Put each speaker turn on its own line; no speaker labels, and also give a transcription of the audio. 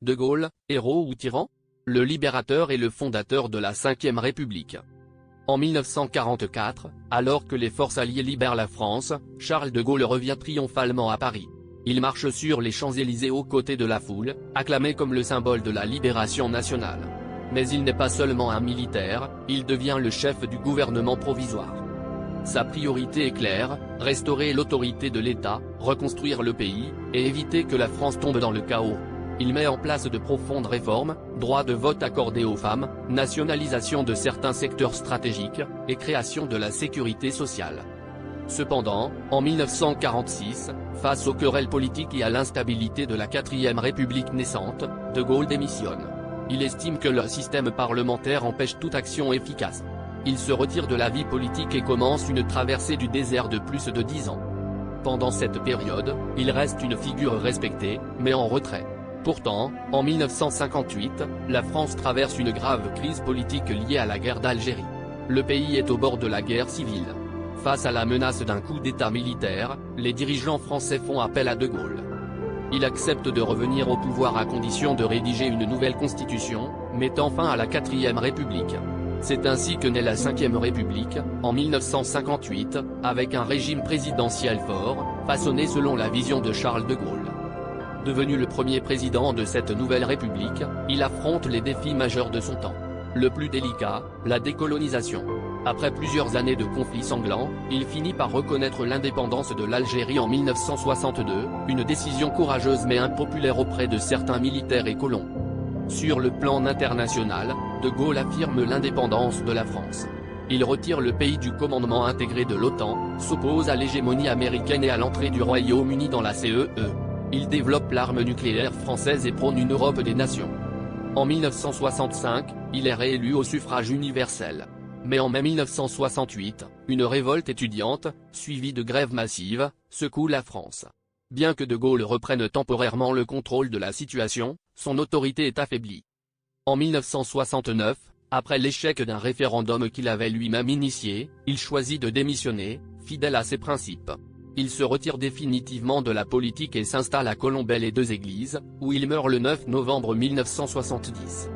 De Gaulle, héros ou tyran? Le libérateur et le fondateur de la Ve République. En 1944, alors que les forces alliées libèrent la France, Charles de Gaulle revient triomphalement à Paris. Il marche sur les Champs-Élysées aux côtés de la foule, acclamé comme le symbole de la libération nationale. Mais il n'est pas seulement un militaire, il devient le chef du gouvernement provisoire. Sa priorité est claire, restaurer l'autorité de l'État, reconstruire le pays, et éviter que la France tombe dans le chaos. Il met en place de profondes réformes, droit de vote accordé aux femmes, nationalisation de certains secteurs stratégiques, et création de la sécurité sociale. Cependant, en 1946, face aux querelles politiques et à l'instabilité de la 4e République naissante, De Gaulle démissionne. Il estime que le système parlementaire empêche toute action efficace. Il se retire de la vie politique et commence une traversée du désert de plus de 10 ans. Pendant cette période, il reste une figure respectée, mais en retrait. Pourtant, en 1958, la France traverse une grave crise politique liée à la guerre d'Algérie. Le pays est au bord de la guerre civile. Face à la menace d'un coup d'État militaire, les dirigeants français font appel à De Gaulle. Il accepte de revenir au pouvoir à condition de rédiger une nouvelle constitution, mettant fin à la 4e République. C'est ainsi que naît la 5e République, en 1958, avec un régime présidentiel fort, façonné selon la vision de Charles de Gaulle. Devenu le premier président de cette nouvelle République, il affronte les défis majeurs de son temps. Le plus délicat, la décolonisation. Après plusieurs années de conflits sanglants, il finit par reconnaître l'indépendance de l'Algérie en 1962, une décision courageuse mais impopulaire auprès de certains militaires et colons. Sur le plan international, De Gaulle affirme l'indépendance de la France. Il retire le pays du commandement intégré de l'OTAN, s'oppose à l'hégémonie américaine et à l'entrée du Royaume-Uni dans la CEE. Il développe l'arme nucléaire française et prône une Europe des nations. En 1965, il est réélu au suffrage universel. Mais en mai 1968, une révolte étudiante, suivie de grèves massives, secoue la France. Bien que De Gaulle reprenne temporairement le contrôle de la situation, son autorité est affaiblie. En 1969, après l'échec d'un référendum qu'il avait lui-même initié, il choisit de démissionner, fidèle à ses principes. Il se retire définitivement de la politique et s'installe à Colombey-les-Deux-Églises, où il meurt le 9 novembre 1970.